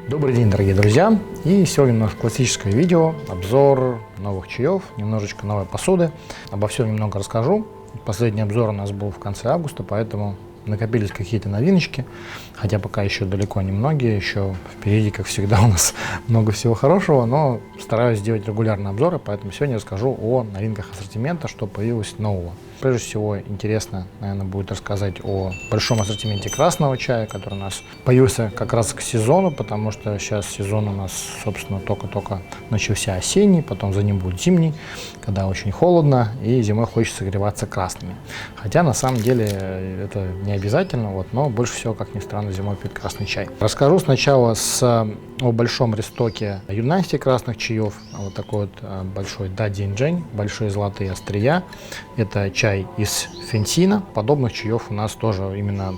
Добрый день, дорогие друзья! И сегодня у нас классическое видео, обзор новых чаев, немножечко новой посуды. Обо всем немного расскажу. Последний обзор у нас был в конце августа, поэтому накопились какие-то новиночки, хотя пока еще далеко не многие, еще впереди, как всегда, у нас много всего хорошего, но стараюсь делать регулярные обзоры, поэтому сегодня расскажу о новинках ассортимента, что появилось нового. Прежде всего, интересно, наверное, будет рассказать о большом ассортименте красного чая, который у нас появился как раз к сезону, потому что сейчас сезон у нас, собственно, только-только начался осенний, потом за ним будет зимний, когда очень холодно, и зимой хочется согреваться красными. Хотя, на самом деле, это не обязательно, но больше всего, как ни странно, зимой пьют красный чай. Расскажу сначала о большом рестоке юнанских красных чаев. Вот такой вот большой дадзиньчжэнь, большие золотые острия. Это чай из фенсина. Подобных чаев у нас тоже именно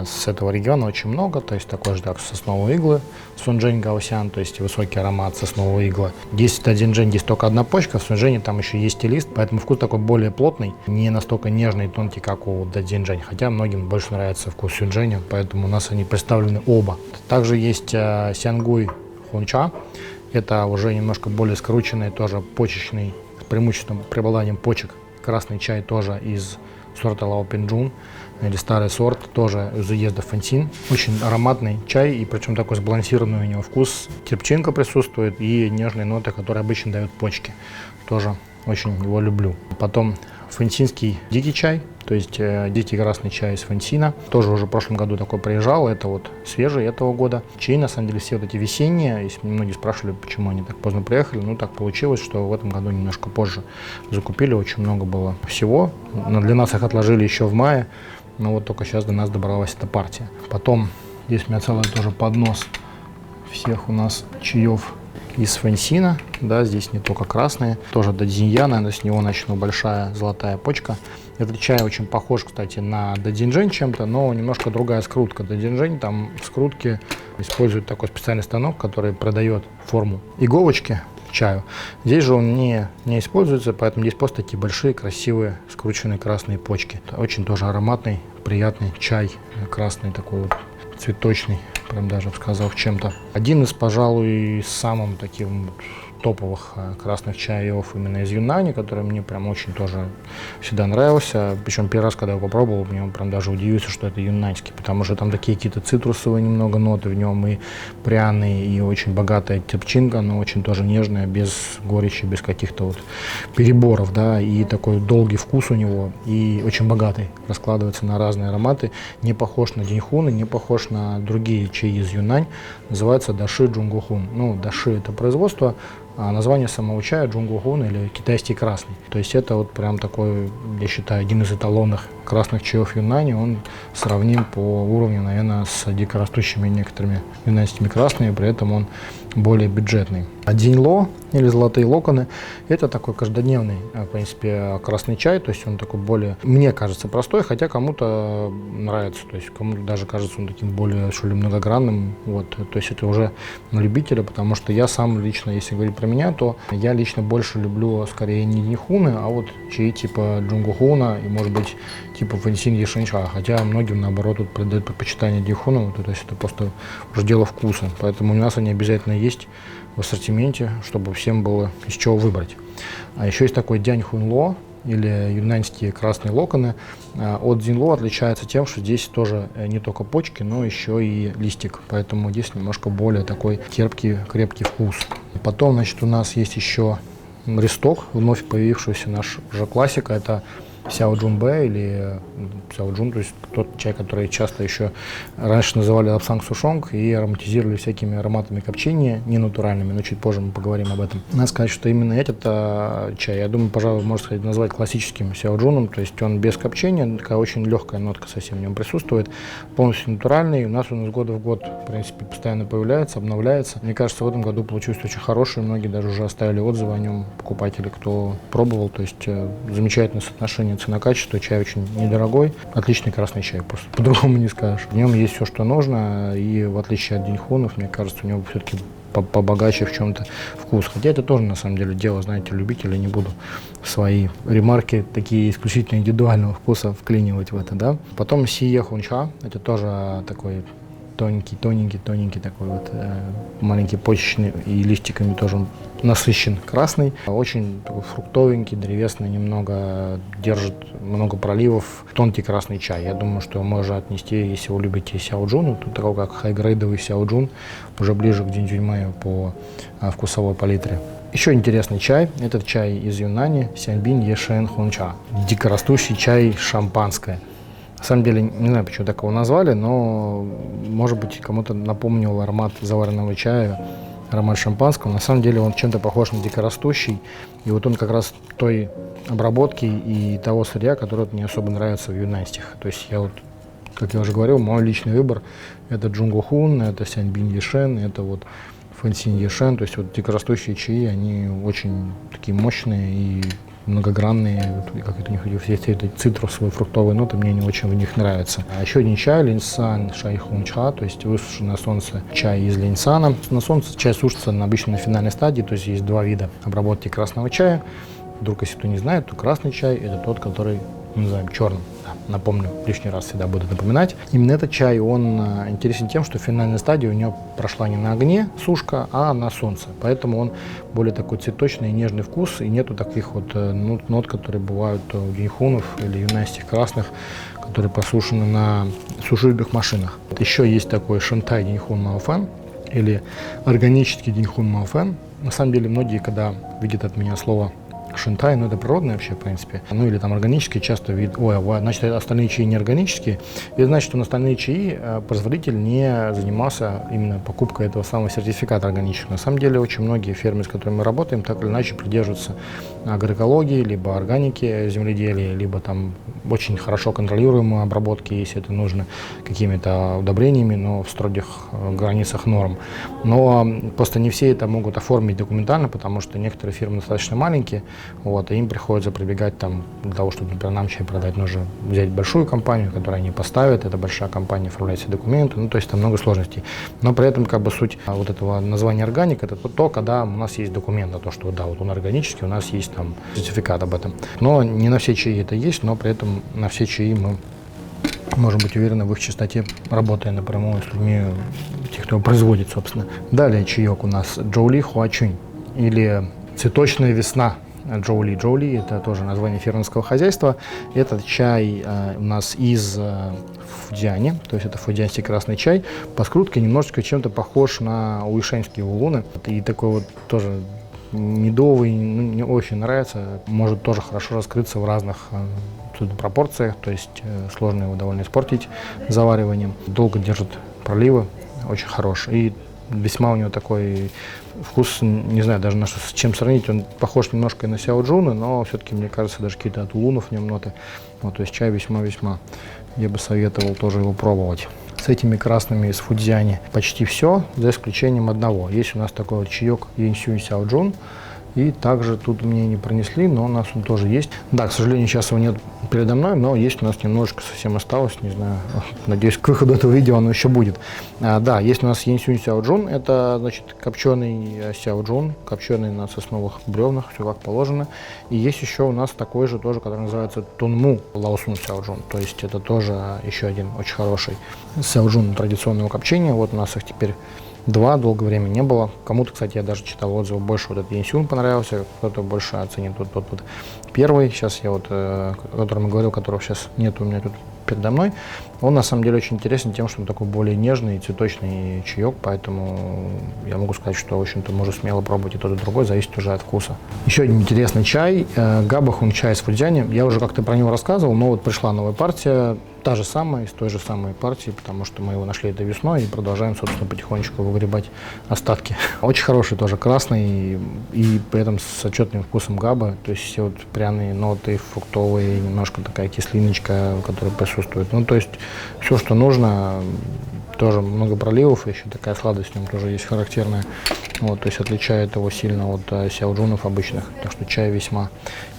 с этого региона очень много, то есть такой же, как сосновые иглы, сунчжэнь гаосян, то есть высокий аромат сосновой иглы. Здесь в дадзиньчжэнь есть только одна почка, в сунчжэне там еще есть и лист, поэтому вкус такой более плотный, не настолько нежный и тонкий, как у дадзиньчжэнь, хотя многим больше нравится вкус сунчжэня, поэтому у нас они представлены оба. Также есть сянгуй хунча, это уже немножко более скрученный, тоже почечный, с преимущественным преобладанием почек, красный чай тоже из сорта Лао Пинчжун, или старый сорт, тоже из уезда Фэнсин. Очень ароматный чай, и причем такой сбалансированный у него вкус. Терпчинка присутствует и нежные ноты, которые обычно дают почки. Тоже очень его люблю. Потом фэнсинский дикий чай, то есть дикий красный чай из Фэнсина. Тоже уже в прошлом году такой приезжал, это вот свежий этого года. Чаи, на самом деле, все вот эти весенние, если многие спрашивали, почему они так поздно приехали, ну так получилось, что в этом году немножко позже закупили, очень много было всего. Но для нас их отложили еще в мае, но вот только сейчас до нас добралась эта партия. Потом здесь у меня целый тоже поднос всех у нас чаев из Фэнсина, да, здесь не только красные, тоже дадзинья, наверное, с него начну, большая золотая почка. Этот чай очень похож, кстати, на дадзиньчжэнь чем-то, но немножко другая скрутка. Дадзиньчжэнь, там в скрутке используют такой специальный станок, который продает форму иголочки чаю. Здесь же он не используется, поэтому здесь просто такие большие, красивые, скрученные красные почки. Очень тоже ароматный, приятный чай, красный такой вот, цветочный, прям даже бы сказал, чем-то. Один из, пожалуй, самых таких топовых красных чаев именно из Юнани, который мне прям очень тоже всегда нравился. Причем первый раз, когда я его попробовал, мне прям даже удивился, что это юнаньский, потому что там такие какие-то цитрусовые немного ноты в нем, и пряные, и очень богатая терпчинка, но очень тоже нежная, без горечи, без каких-то вот переборов, да, и такой долгий вкус у него, и очень богатый, раскладывается на разные ароматы, не похож на диньхун, и не похож на другие чаи из Юнань, называется даши джунгухун. Ну, даши это производство, а название самого чая джунгухун или китайский красный. То есть это вот прям такой, я считаю, один из эталонных красных чаев Юнани. Он сравним по уровню, наверное, с дикорастущими некоторыми юнаньскими красными, при этом он более бюджетный. А диньло или золотые локоны — это такой каждодневный, в принципе, красный чай, то есть он такой более, мне кажется, простой, хотя кому-то нравится, то есть кому-то даже кажется он таким более, что ли, многогранным, вот, то есть это уже на любителя, потому что я сам лично, если говорить про меня, то я лично больше люблю скорее не диньхуны, а вот чаи типа джунгухуна и, может быть, типа фэнсин яшэньча, хотя многим, наоборот, тут придают предпочитание диньхуну, то есть это просто уже дело вкуса, поэтому у нас они обязательно есть в ассортименте, чтобы всем было из чего выбрать. А еще есть такой дяньхунло или юнаньские красные локоны. От диньло отличается тем, что здесь тоже не только почки, но еще и листик, поэтому здесь немножко более такой терпкий, крепкий вкус. Потом, значит, у нас есть еще ресток, вновь появившийся наш уже классика, это сяоджунбэ или сяоджун, то есть тот чай, который часто еще раньше называли лапсанг сушонг и ароматизировали всякими ароматами копчения, не натуральными, но чуть позже мы поговорим об этом. Надо сказать, что именно этот чай, я думаю, пожалуй, можно сказать, назвать классическим сяоджуном, то есть он без копчения, такая очень легкая нотка совсем в нем присутствует, полностью натуральный, у нас он из года в год, в принципе, постоянно появляется, обновляется. Мне кажется, в этом году получился очень хороший, многие даже уже оставили отзывы о нем, покупатели, кто пробовал, то есть замечательное соотношение цена-качество, чай очень недорогой, отличный красный чай, просто по-другому не скажешь. В нем есть все, что нужно, и в отличие от диньхунов, мне кажется, у него все-таки побогаче в чем-то вкус. Хотя это тоже, на самом деле, дело, знаете, любителя, не буду свои ремарки такие исключительно индивидуального вкуса вклинивать в это, да. Потом сие хунча, это тоже такой тоненький такой вот, маленький почечный, и листиками тоже он насыщен красный. Очень такой фруктовенький, древесный, немного держит, много проливов. Тонкий красный чай. Я думаю, что можно отнести, если вы любите сяоджун, то такой как хайгрейдовый сяоджун, уже ближе к Динджуньмэю по вкусовой палитре. Еще интересный чай. Этот чай из Юнани, Сяньбин Ешэн Хунча. Дикорастущий чай шампанское. На самом деле, не знаю, почему так его назвали, но, может быть, кому-то напомнил аромат заваренного чая, аромат шампанского. На самом деле он чем-то похож на дикорастущий. И вот он как раз той обработки и того сырья, который мне особо нравится в юнаньских. То есть я вот, как я уже говорил, мой личный выбор — это Джунгухун, это Сяньбин Ешэн, это вот Фэнсин Ешэн. То есть вот дикорастущие чаи, они очень такие мощные и многогранные, как это у них все эти цитрусовые, фруктовые ноты, мне не очень в них нравятся. А еще один чай, линсан шайхунча, то есть высушенный на солнце чай из линсана. На солнце чай сушится обычно на финальной стадии, то есть есть два вида обработки красного чая. Вдруг, если кто не знает, то красный чай — это тот, который мы называем черным. Да, напомню, лишний раз всегда буду напоминать. Именно этот чай, он интересен тем, что финальная стадия у него прошла не на огне сушка, а на солнце. Поэтому он более такой цветочный и нежный вкус, и нету таких вот нот, которые бывают у диньхунов или юнаньских красных, которые посушены на сушильных машинах. Еще есть такой шантай диньхун маофэн или органический диньхун маофэн. На самом деле многие, когда видят от меня слово шинтай, ну это природное вообще, в принципе. Ну или там органические, часто видят, значит, остальные чаи не органические. И значит, что на остальные чаи производитель не занимался именно покупкой этого самого сертификата органического. На самом деле, очень многие фермы, с которыми мы работаем, так или иначе придерживаются агроэкологии, либо органики земледелия, либо там очень хорошо контролируемой обработки, если это нужно, какими-то удобрениями, но в строгих границах норм. Но просто не все это могут оформить документально, потому что некоторые фирмы достаточно маленькие, вот, и им приходится прибегать там, для того, чтобы, например, нам чай продать, нужно взять большую компанию, которую они поставят, эта большая компания оформляет все документы, ну, то есть там много сложностей. Но при этом, как бы, суть вот этого названия органик — это то, когда у нас есть документ на то, что да, вот он органический, у нас есть там сертификат об этом. Но не на все чаи это есть, но при этом на все чаи мы можем быть уверены в их чистоте, работая напрямую с людьми, тех, кто его производит, собственно. Далее чаек у нас Джоули Хуачунь, или цветочная весна. Джоули. Джоули — это тоже название фермерского хозяйства. Этот чай у нас из Фудзяни, то есть это фудзянский красный чай. По скрутке немножечко чем-то похож на уишэньские улуны. И такой вот тоже медовый, мне очень нравится. Может тоже хорошо раскрыться в разных пропорциях, то есть сложно его довольно испортить завариванием. Долго держит проливы, очень хороший. И весьма у него такой вкус, не знаю даже с чем сравнить, он похож немножко и на сяоджуна, но все-таки, мне кажется, даже какие-то от улунов в нем ноты. Вот, то есть чай весьма-весьма. Я бы советовал тоже его пробовать. С этими красными из Фудзяни почти все, за исключением одного. Есть у нас такой вот чаек Янсюнь Сяоджун. И также тут мне не пронесли, но у нас он тоже есть. Да, к сожалению, сейчас его нет передо мной, но есть у нас немножечко совсем осталось, не знаю, надеюсь, к выходу этого видео оно еще будет. Да, есть у нас Янсюнь Сяоджун, это, значит, копченый сяоджун, копченый на сосновых бревнах, все как положено. И есть еще у нас такой же тоже, который называется Тунму Лаосун Сяоджун, то есть это тоже еще один очень хороший сяоджун традиционного копчения. Вот у нас их теперь два, долгое время не было. Кому-то, кстати, я даже читал отзывы, больше вот этот Янсюн понравился, кто-то больше оценит тот первый. Сейчас я вот, о котором я говорил, которого сейчас нет у меня тут передо мной. Он на самом деле очень интересен тем, что он такой более нежный, цветочный чаек, поэтому я могу сказать, что, в общем-то, можно смело пробовать и тот, и другой, зависит уже от вкуса. Еще один интересный чай, Габахун чай с Фудзяни. Я уже как-то про него рассказывал, но вот пришла новая партия, та же самая, из той же самой партии, потому что мы его нашли этой весной и продолжаем, собственно, потихонечку выгребать остатки. Очень хороший тоже, красный и при этом с отчетным вкусом габа, то есть все вот пряные ноты, фруктовые, немножко такая кислиночка, которая присутствует. Ну, то есть все, что нужно, тоже много проливов, еще такая сладость в нем тоже есть характерная. Вот, то есть отличает его сильно от сяоджунов обычных, так что чай весьма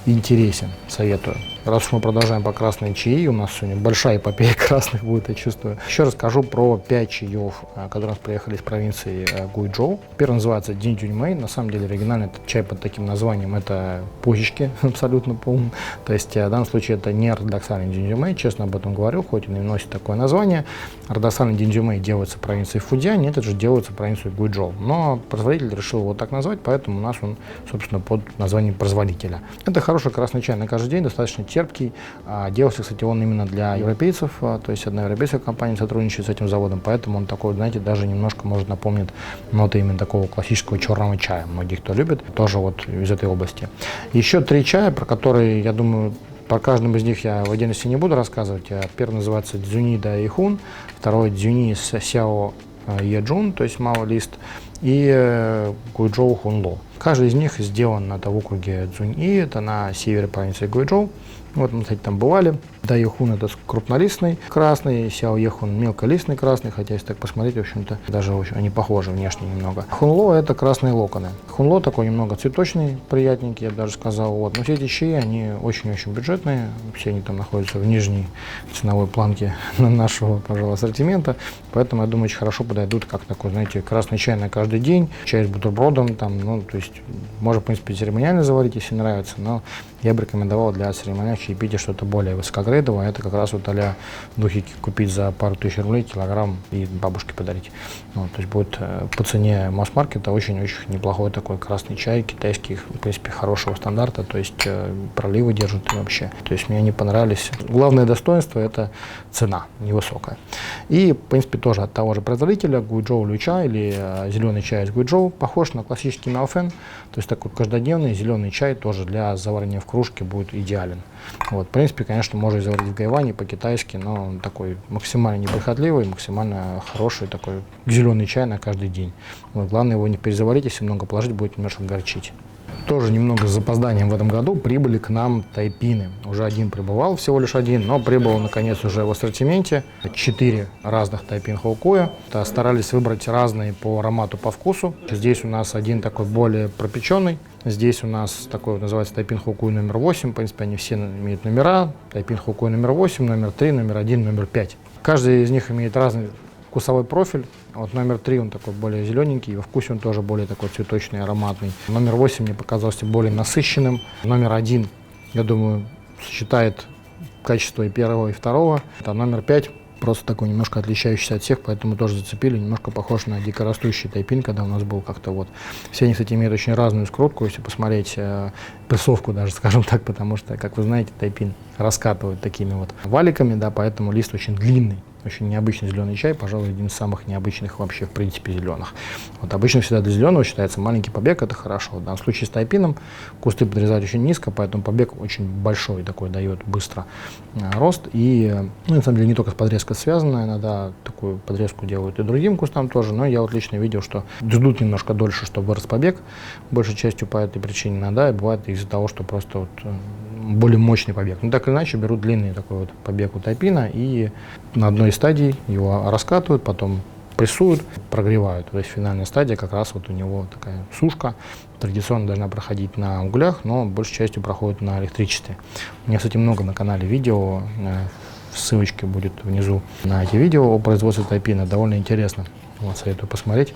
интересен, советую. Раз уж мы продолжаем по красной чаи, у нас сегодня большая эпопея красных будет, я чувствую. Еще расскажу про 5 чаев, которые у нас приехали из провинции Гуйчжоу. Первый называется Динджуньмэй, на самом деле оригинально этот чай под таким названием это почечки, абсолютно полный. То есть в данном случае это не ортодоксальный Динджуньмэй, честно об этом говорю, хоть и носит такое название. Родосан и Диндзюмэй делается провинцией Фудзянь, этот же делается провинцией Гуйчжоу. Но производитель решил его так назвать, поэтому у нас он, собственно, под названием производителя. Это хороший красный чай на каждый день, достаточно терпкий. Делался, кстати, он именно для европейцев, то есть одна европейская компания сотрудничает с этим заводом, поэтому он такой, знаете, даже немножко, может, напомнит ноты именно такого классического черного чая. Многих, кто любит, тоже вот из этой области. Еще 3 чая, про которые, я думаю, по каждому из них я в отдельности не буду рассказывать. Первый называется Цзюни Дайхун, второй Цзюни Сяо Еджун, то есть малый лист, и Гуйчжоу Хунло. Каждый из них сделан в округе Цзуньи, это на севере провинции Гуйчжоу. Вот мы, кстати, там бывали. Дайхун — это крупнолистный красный, Сяо Ехун — мелколистный красный, хотя если так посмотреть, в общем-то, даже они похожи внешне немного. Хунло — это красные локоны. Хунло такой немного цветочный, приятненький, я бы даже сказал. Вот. Но все эти чаи, они очень-очень бюджетные, все они там находятся в нижней ценовой планке нашего, пожалуй, ассортимента, поэтому, я думаю, очень хорошо подойдут как такой, знаете, красный чай на каждый день, чай с бутербродом, там, ну, то есть, можно, в принципе, церемониально заварить, если нравится, но я бы рекомендовал для церемониального чаепития что-то более высокогрейдовое. Это как раз вот а-ля в духе купить за пару тысяч рублей килограмм и бабушке подарить. Вот, то есть будет по цене масс-маркета очень-очень неплохой такой красный чай, китайский, в принципе, хорошего стандарта, то есть проливы держат и вообще. То есть мне они понравились. Главное достоинство — это цена невысокая. И, в принципе, тоже от того же производителя Гуйчжоу Люча или зеленый чай из Гуйчжоу похож на классический мяофэн, то есть такой каждодневный зеленый чай тоже для заваривания в кружке будет идеален. Вот, в принципе, конечно, можно заварить в гайване по-китайски, но он такой максимально неприхотливый, максимально хороший такой зеленый чай на каждый день. Вот, главное его не перезаварить, если много положить, будет немножко горчить. Тоже немного с запозданием в этом году прибыли к нам тайпины. Уже один прибывал, всего лишь один, но прибыл наконец уже в ассортименте. 4 разных тайпин хаукуя. Старались выбрать разные по аромату, по вкусу. Здесь у нас один такой более пропеченный. Здесь у нас такой называется тайпин хаукуй номер 8. В принципе, они все имеют номера. Тайпин хаукуй номер 8, номер 3, номер 1, номер 5. Каждый из них имеет разный вкусовой профиль. Вот номер 3 он такой более зелененький, во вкусе он тоже более такой цветочный, ароматный. Номер 8 мне показался более насыщенным. Номер 1, я думаю, сочетает качество и первого, и второго. А номер 5 просто такой немножко отличающийся от всех, поэтому тоже зацепили. Немножко похож на дикорастущий тайпин, когда у нас был как-то вот. Все они, кстати, имеют очень разную скрутку, если посмотреть прессовку даже, скажем так, потому что, как вы знаете, тайпин раскатывают такими вот валиками, да, поэтому лист очень длинный. Очень необычный зеленый чай, пожалуй, один из самых необычных вообще, в принципе, зеленых. Вот обычно всегда для зеленого считается маленький побег, это хорошо. В данном случае с тайпином кусты подрезают очень низко, поэтому побег очень большой такой, дает быстро рост. И, ну, на самом деле, не только с подрезкой связано, иногда такую подрезку делают и другим кустам тоже, но я вот лично видел, что ждут немножко дольше, чтобы вырос побег, большей частью по этой причине иногда, и бывает из-за того, что просто вот более мощный побег. Но так или иначе берут длинный такой вот побег у тайпина и на одной стадии его раскатывают, потом прессуют, прогревают. То есть финальная стадия как раз вот у него такая сушка. Традиционно должна проходить на углях, но большей частью проходит на электричестве. У меня, кстати, много на канале видео, ссылочки будет внизу на эти видео о производстве тайпина. Довольно интересно. Вот, советую посмотреть.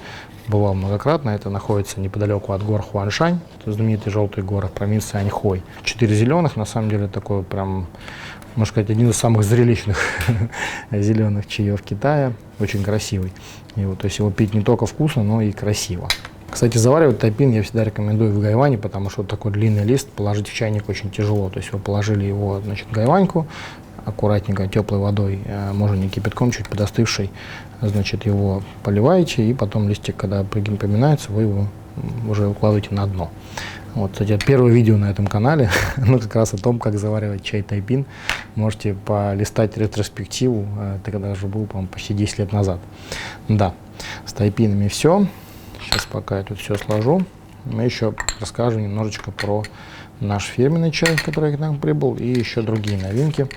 Бывал многократно. Это находится неподалеку от гор Хуаншань, это знаменитые желтые горы, провинции Аньхой. 4 зеленых, на самом деле, такой прям, можно сказать, один из самых зрелищных зеленых чаев Китая. Очень красивый. И вот, то есть его пить не только вкусно, но и красиво. Кстати, заваривать тайпин я всегда рекомендую в гайване, потому что вот такой длинный лист положить в чайник очень тяжело. То есть вы положили его, значит, в гайваньку, аккуратненько теплой водой, можно не кипятком, чуть подостывшей, значит, его поливаете, и потом листик, когда припоминается, вы его уже укладываете на дно. Вот, кстати, первое видео на этом канале, ну, как раз о том, как заваривать чай тайпин. Можете полистать ретроспективу, это когда уже был, по-моему, почти 10 лет назад. Да, с тайпинами все. Сейчас пока я тут все сложу, мы еще расскажу немножечко про наш фирменный чай, который к нам прибыл, и еще другие новинки.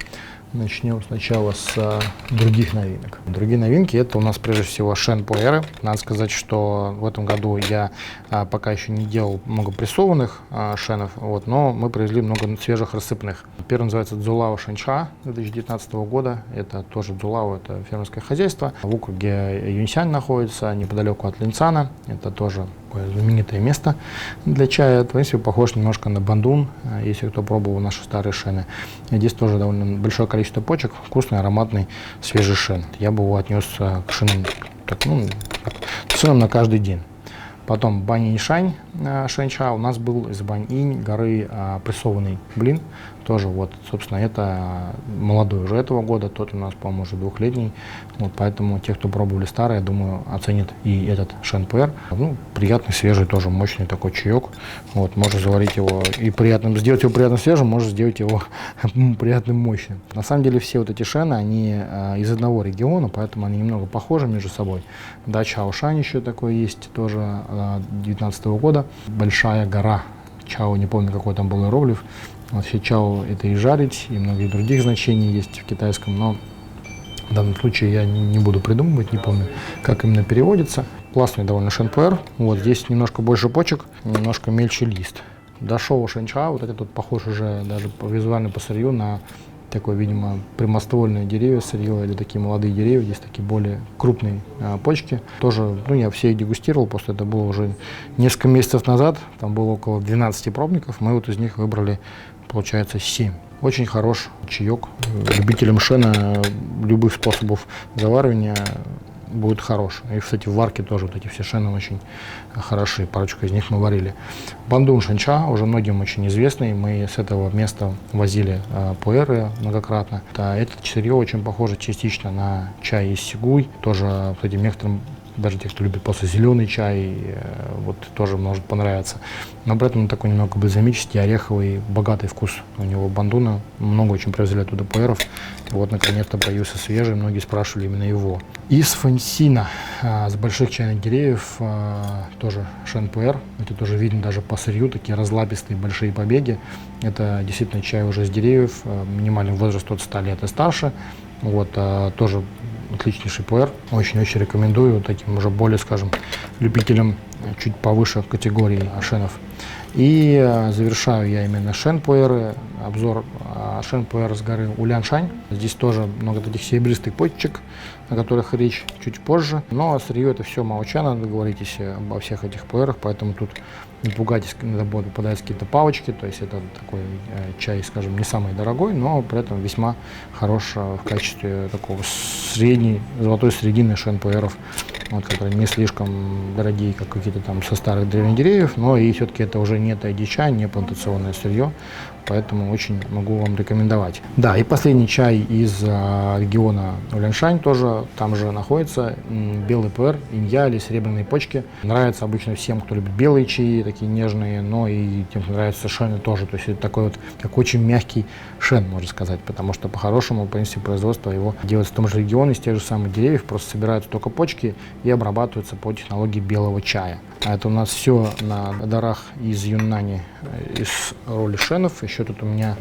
Начнем сначала с других новинок. Другие новинки — это у нас прежде всего Шен Пуэры. Надо сказать, что в этом году я пока еще не делал много прессованных шенов, вот, но мы привезли много свежих рассыпных. Первый называется Цзулао Шэньша 2019 года. Это тоже Цзулао, это фермерское хозяйство. В округе Юньсянь находится, неподалеку от Линцана. Это тоже такое знаменитое место для чая. В принципе, похож немножко на бандун, если кто пробовал наши старые шены. Здесь тоже довольно большое количество почек, вкусный, ароматный, свежий шен. Я бы его отнес к шенам, ценам на каждый день. Потом Баньиньшань шэньча у нас был из Баньинь горы прессованный блин. Тоже вот, собственно, это молодой уже этого года, тот у нас, по-моему, уже двухлетний. Вот, поэтому те, кто пробовали старые, я думаю, оценят и этот Шэн Пуэр. Ну, приятный, свежий, тоже мощный такой чаек. Вот, можно заварить его и приятным, сделать его приятно свежим, можно сделать его приятным мощным. На самом деле все вот эти шены, они из одного региона, поэтому они немного похожи между собой. Да, Чаошань еще такой есть, тоже 19 года. Большая гора Чао, не помню, какой там был иероглиф. Вообще чао это и жарить, и многих других значений есть в китайском, но в данном случае я не буду придумывать, не помню, как именно переводится. Классный довольно Шэн Пуэр. Вот здесь немножко больше почек, немножко мельче лист. Дашоу шэньча, вот это тут похож уже даже визуально по сырью на такое, видимо, прямоствольное деревья, сырье или такие молодые деревья. Здесь такие более крупные почки. Тоже, ну, я все их дегустировал, просто это было уже несколько месяцев назад. Там было около 12 пробников, мы вот из них выбрали, получается, 7. Очень хорош чаек. Любителям шена любых способов заваривания будет хорош. И, кстати, в варке тоже вот эти все шены очень хороши. Парочку из них мы варили. Бандун шэньча уже многим очень известный. Мы с этого места возили пуэры многократно. Это сырье очень похоже частично на чай из сигуй. Тоже, кстати, некоторым, даже те, кто любит просто зеленый чай, вот тоже может понравиться. Но при этом такой немного бальзамический, ореховый, богатый вкус у него бандуна. Много очень привезли оттуда пуэров. Вот, наконец-то появился свежий, многие спрашивали именно его. Из Фэнсина, с больших чайных деревьев, тоже Шэн Пуэр. Это тоже видно даже по сырью, такие разлапистые большие побеги. Это действительно чай уже с деревьев, минимальный возраст от 100 лет и старше. Вот, тоже отличнейший пуэр, очень-очень рекомендую таким уже более, скажем, любителям чуть повыше категории шенов. И завершаю я именно Шэн Пуэры, обзор Шэн Пуэр с горы Уляншань. Здесь тоже много таких серебристых почек, о которых речь чуть позже. Но сырье это все маочана, договоритесь обо всех этих пуэрах, поэтому тут не пугайтесь, когда будут попадать какие-то палочки. То есть это такой чай, скажем, не самый дорогой, но при этом весьма хорош в качестве такого средней, золотой середины Шэн Пуэров, вот, которые не слишком дорогие, как какие-то там со старых древних деревьев, но и все-таки это уже не тайди-чай, не плантационное сырье, поэтому очень могу вам рекомендовать. Да, и последний чай из региона Уляншань тоже там же находится, белый пуэр, инья или серебряные почки. Нравится обычно всем, кто любит белые чаи, такие нежные, но и тем, кто нравится шены тоже, то есть это такой вот, как очень мягкий шен, можно сказать, потому что по-хорошему, в принципе, производство его делается в том же регионе, из тех же самых деревьев, просто собираются только почки и обрабатываются по технологии белого чая. А это у нас все на дарах из Юннани, из роли шенов. Еще тут у меня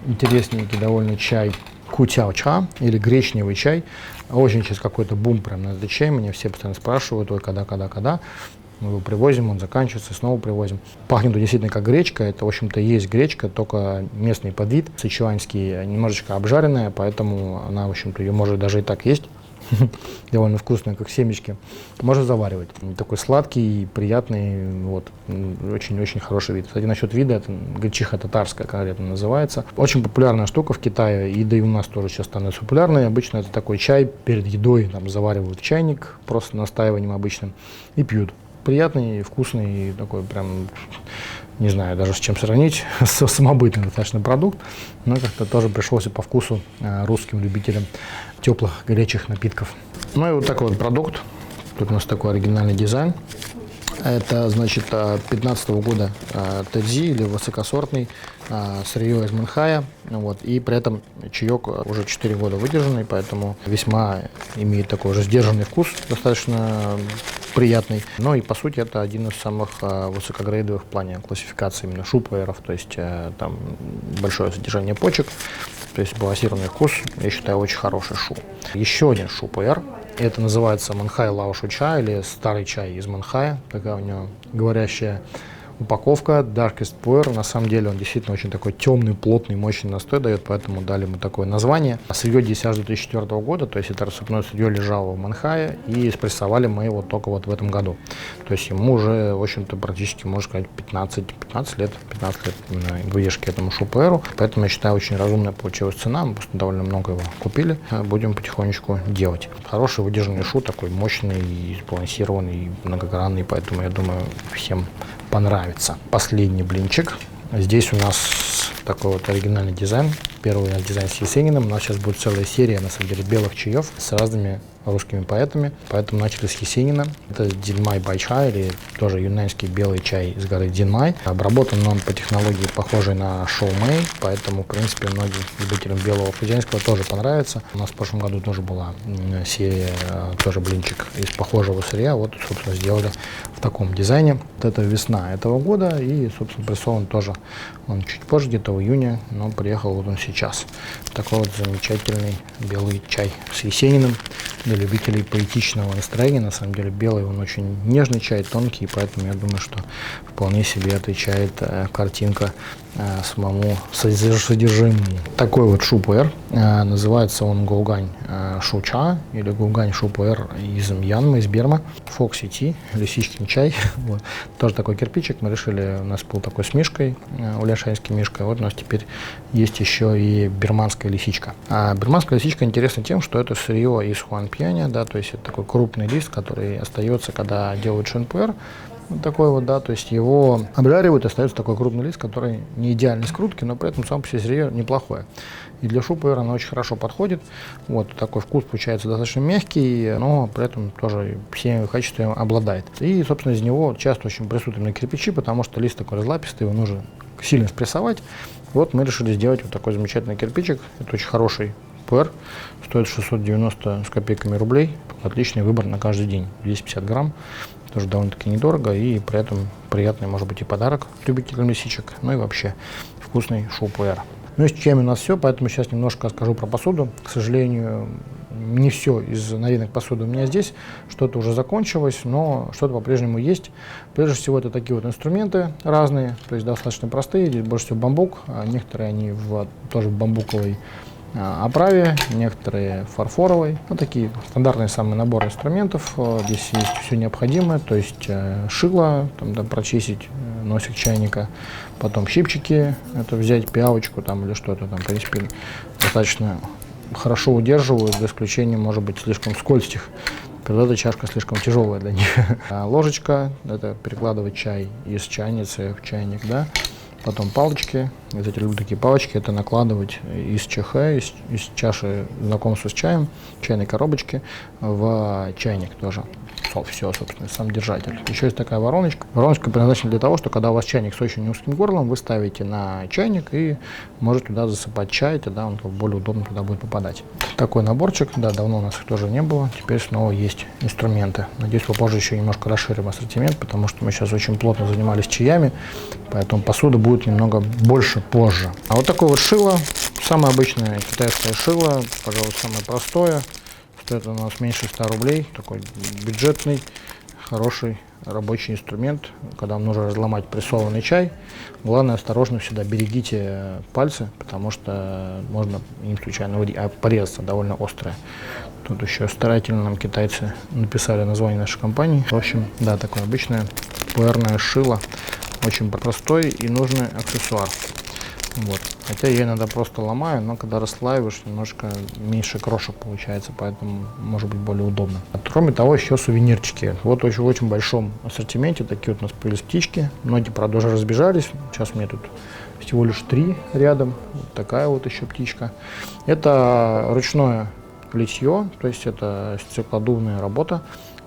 интересненький довольно чай кутяо-ча или гречневый чай. Очень сейчас какой-то бум прям на этот чай. Меня все постоянно спрашивают, ой, когда. Мы его привозим, он заканчивается, снова привозим. Пахнет действительно как гречка. Это, в общем-то, есть гречка, только местный подвид, сычуанский, немножечко обжаренная, поэтому она, в общем-то, ее может даже и так есть. Довольно вкусная, как семечки. Можно заваривать. Такой сладкий, приятный, вот, очень-очень хороший вид. Кстати, насчет вида, это гречиха татарская конкретно называется. Очень популярная штука в Китае, и да и у нас тоже сейчас становится популярной. Обычно это такой чай перед едой, там заваривают в чайник, просто настаиванием обычным, и пьют. Приятный, вкусный, такой прям, не знаю даже с чем сравнить, самобытный достаточно продукт, но как-то тоже пришелся по вкусу русским любителям теплых горячих напитков. Ну и вот такой вот продукт. Тут у нас такой оригинальный дизайн. Это, значит, 15 года тэдзи или высокосортный, сырье из Мэнхая. Вот, и при этом чаек уже 4 года выдержанный, поэтому весьма имеет такой же сдержанный вкус, достаточно приятный. Но и по сути это один из самых высокогрейдовых в плане классификации именно шу-пуэров, то есть там большое содержание почек, то есть балансированный вкус, я считаю, очень хороший шу. Еще один шу-пуэр. Это называется Мэнхай Лао Шу Чай или старый чай из Мэнхая. Такая у него говорящая упаковка Darkest Puer. На самом деле он действительно очень такой темный, плотный, мощный настой дает, поэтому дали ему такое название. Сырье здесь аж 2004 года, то есть это рассыпное сырье лежало в Манхае, и спрессовали мы его только вот в этом году. То есть ему уже, в общем-то, практически, можно сказать, 15 лет именно выдержки этому шупуэру. Поэтому я считаю, очень разумная получилась цена. Мы просто довольно много его купили. Будем потихонечку делать. Хороший выдержанный шу, такой мощный, сбалансированный, многогранный, поэтому я думаю, всем понравится. Последний блинчик. Здесь у нас такой вот оригинальный дизайн. Первый у нас дизайн с Есениным. У нас сейчас будет целая серия, на самом деле, белых чаев с разными русскими поэтами. Поэтому начали с Есенина. Это Динмай Байчай, или тоже юнаньский белый чай из горы Динмай. Обработан он по технологии, похожей на Шоу Мэй, поэтому, в принципе, многим любителям белого фудзянского тоже понравится. У нас в прошлом году тоже была серия, тоже блинчик из похожего сырья. Вот, собственно, сделали в таком дизайне. Вот это весна этого года, и, собственно, прессован тоже он чуть позже, где-то в июне, но приехал вот он сейчас. Такой вот замечательный белый чай с Есениным. Для любителей поэтичного настроения, на самом деле белый он очень нежный чай, тонкий, поэтому я думаю, что вполне себе отвечает картинка самому содержимому. Такой вот шупуэр, называется он Гулгань Шуча или Гулгань Шупуэр из Мьянмы, из Бирмы. Фокси Ти, лисичкин чай. Вот. Тоже такой кирпичик. Мы решили, у нас был такой с мишкой, уляшанской мишкой. Вот у нас теперь есть еще и бирманская лисичка. А бирманская лисичка интересна тем, что это сырье из хуанпьяня, да, то есть это такой крупный лист, который остается, когда делают шенпуэр. Вот такой вот, да, то есть его обжаривают, и остается такой крупный лист, который не идеальной скрутки, но при этом сам по себе сырье неплохое. И для шупуэра оно очень хорошо подходит. Вот такой вкус получается достаточно мягкий, но при этом тоже всеми качествами обладает. И, собственно, из него часто очень прессуют именно кирпичи, потому что лист такой разлапистый, его нужно сильно спрессовать. Вот мы решили сделать вот такой замечательный кирпичик. Это очень хороший пуэр, стоит 690 с копейками рублей. Отличный выбор на каждый день, 250 грамм. Тоже довольно-таки недорого, и при этом приятный, может быть, и подарок любителям лисичек, ну и вообще вкусный шупуэр. Ну и с чаями у нас все, поэтому сейчас немножко расскажу про посуду. К сожалению, не все из новинок посуды у меня здесь, что-то уже закончилось, но что-то по-прежнему есть. Прежде всего, это такие вот инструменты разные, то есть достаточно простые, здесь больше всего бамбук, а некоторые они тоже в бамбуковой оправе, некоторые фарфоровой. Вот такие стандартные самый набор инструментов. Здесь есть все необходимое, то есть шило, там, да, прочистить носик чайника, потом щипчики, это взять пиалочку там или что-то там, в принципе, достаточно хорошо удерживают, за исключением, может быть, слишком скользких. Эта чашка слишком тяжелая для них. Ложечка, это перекладывать чай из чайницы в чайник, да. Потом палочки, эти люблю такие палочки, это накладывать из ЧХ, из чаши знакомства с чаем, чайной коробочки в чайник тоже. Все, собственно, сам держатель. Еще есть такая вороночка. Вороночка предназначена для того, что когда у вас чайник с очень узким горлом, вы ставите на чайник и можете туда засыпать чай, тогда он более удобно туда будет попадать. Такой наборчик, да, давно у нас их тоже не было, теперь снова есть инструменты. Надеюсь, попозже еще немножко расширим ассортимент, потому что мы сейчас очень плотно занимались чаями, поэтому посуда будет немного больше позже. А вот такое вот шило, самое обычное китайское шило, пожалуй, самое простое. Это у нас меньше 100 рублей, такой бюджетный, хороший рабочий инструмент, когда вам нужно разломать прессованный чай. Главное, осторожно всегда берегите пальцы, потому что можно им случайно порезаться, довольно острое. Тут еще старательно нам китайцы написали название нашей компании. В общем, да, такое обычное пуэрное шило, очень простой и нужный аксессуар. Вот. Хотя я иногда просто ломаю, но когда расслаиваешь, немножко меньше крошек получается, поэтому может быть более удобно. Кроме того, еще сувенирчики. Вот в очень большом ассортименте такие вот у нас появились птички. Многие, правда, уже разбежались. Сейчас у меня тут всего лишь 3 рядом. Вот такая вот еще птичка. Это ручное литье, то есть это стеклодувная работа.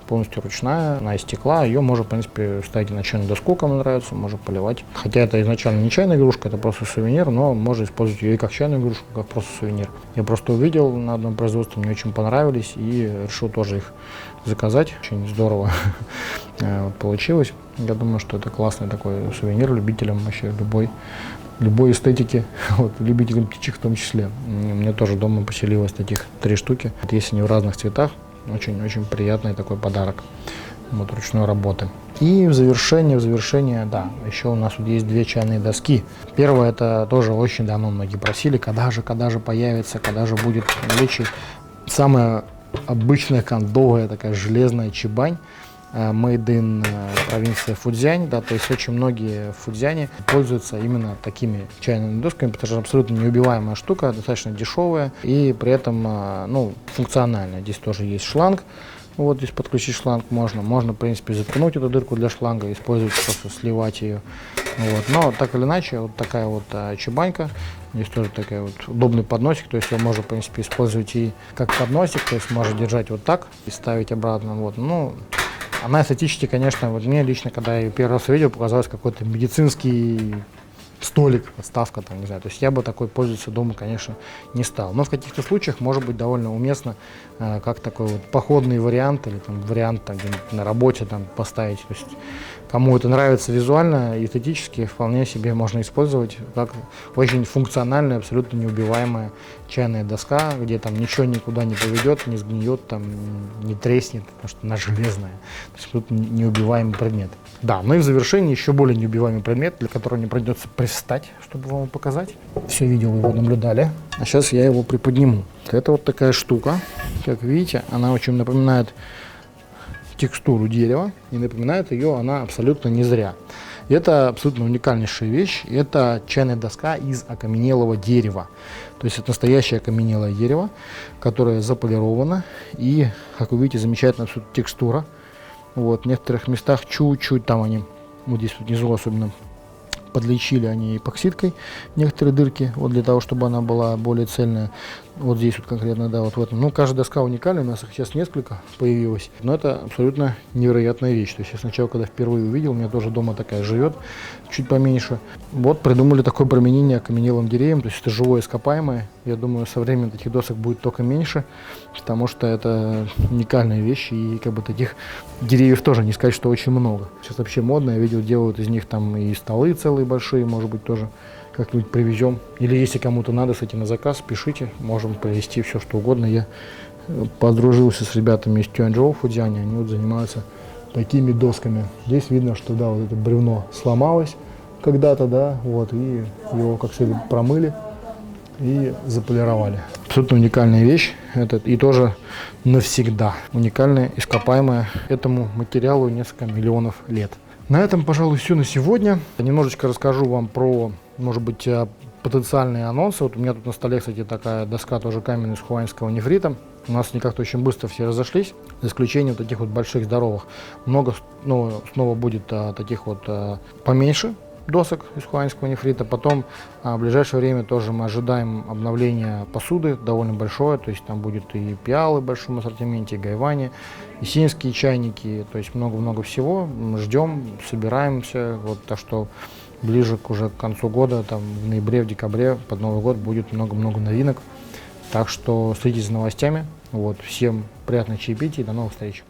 Полностью ручная, она из стекла, ее можно, в принципе, ставить на чайную доску, кому нравится, можно поливать. Хотя это изначально не чайная игрушка, это просто сувенир, но можно использовать ее и как чайную игрушку, как просто сувенир. Я просто увидел на одном производстве, мне очень понравились и решил тоже их заказать. Очень здорово получилось. Я думаю, что это классный такой сувенир любителям вообще любой эстетики, вот, любителям птичек в том числе. У меня тоже дома поселилось таких 3 штуки. Есть они в разных цветах. Очень-очень приятный такой подарок вот, ручной работы. И в завершение, да, еще у нас вот есть 2 чайные доски. Первое, это тоже очень давно многие просили, когда же появится, когда же будет лечи. Самая обычная кондовая такая железная чебань, made in провинция Фудзянь, да, то есть очень многие в Фудзяне пользуются именно такими чайными досками, потому что абсолютно неубиваемая штука, достаточно дешевая и при этом, ну, функциональная. Здесь тоже есть шланг. Вот здесь подключить шланг можно, в принципе заткнуть эту дырку для шланга, использовать, просто сливать ее. Вот. Но так или иначе, вот такая вот чебанька, здесь тоже такой вот удобный подносик, то есть его можно, в принципе, использовать и как подносик, то есть можно держать вот так и ставить обратно. Вот. Ну, она эстетически, конечно, вот мне лично, когда я ее первый раз увидел, показалось какой-то медицинский столик, подставка там, не знаю, то есть я бы такой пользоваться дома, конечно, не стал. Но в каких-то случаях может быть довольно уместно, как такой вот походный вариант или там вариант там, на работе там поставить. То есть кому это нравится визуально и эстетически, вполне себе можно использовать как очень функциональная, абсолютно неубиваемая чайная доска, где там ничего никуда не поведет, не сгниет, там, не треснет, потому что она железная. То есть абсолютно неубиваемый предмет. Да, ну и в завершении еще более неубиваемый предмет, для которого не придется привстать, чтобы вам его показать. Все видео вы его наблюдали, а сейчас я его приподниму. Это вот такая штука, как видите, она очень напоминает текстуру дерева, и напоминает ее она абсолютно не зря. И это абсолютно уникальнейшая вещь, это чайная доска из окаменелого дерева. То есть это настоящее окаменелое дерево, которое заполировано, и, как вы видите, замечательная абсолютно текстура. Вот, в некоторых местах чуть-чуть там они, вот здесь вот внизу особенно, подлечили они эпоксидкой некоторые дырки, вот для того, чтобы она была более цельная. Вот здесь вот конкретно, да, вот в этом. Ну, каждая доска уникальная, у нас их сейчас несколько появилось, но это абсолютно невероятная вещь. То есть я сначала, когда впервые увидел, у меня тоже дома такая живет, чуть поменьше. Вот придумали такое применение окаменелым деревьям, то есть это живое ископаемое. Я думаю, со временем таких досок будет только меньше, потому что это уникальная вещь, и как бы таких деревьев тоже не сказать, что очень много. Сейчас вообще модно, я видел, делают из них там и столы целые большие, может быть, тоже как-нибудь привезем. Или если кому-то надо, кстати, на заказ, пишите, можем привезти все, что угодно. Я подружился с ребятами из Тюаньчжоу, Фудзяня, они вот занимаются такими досками. Здесь видно, что, да, вот это бревно сломалось когда-то, да, вот, и его как следует промыли и заполировали. Абсолютно уникальная вещь, это и тоже навсегда. Уникальная, ископаемая, этому материалу несколько миллионов лет. На этом, пожалуй, все на сегодня. Немножечко расскажу вам про, может быть, потенциальные анонсы. Вот у меня тут на столе, кстати, такая доска тоже каменная из хуаньского нефрита. У нас они как-то очень быстро все разошлись, за исключением таких вот больших, здоровых. Много снова будет таких вот поменьше досок из хуаньского нефрита. Потом в ближайшее время тоже мы ожидаем обновления посуды, довольно большое, то есть там будет и пиалы в большом ассортименте, и гайвани, и синьские чайники, то есть много-много всего. Мы ждем, собираемся, вот, так что ближе уже к концу года, там в ноябре, в декабре, под Новый год будет много-много новинок. Так что следите за новостями. Вот, всем приятного чаепития и до новых встреч.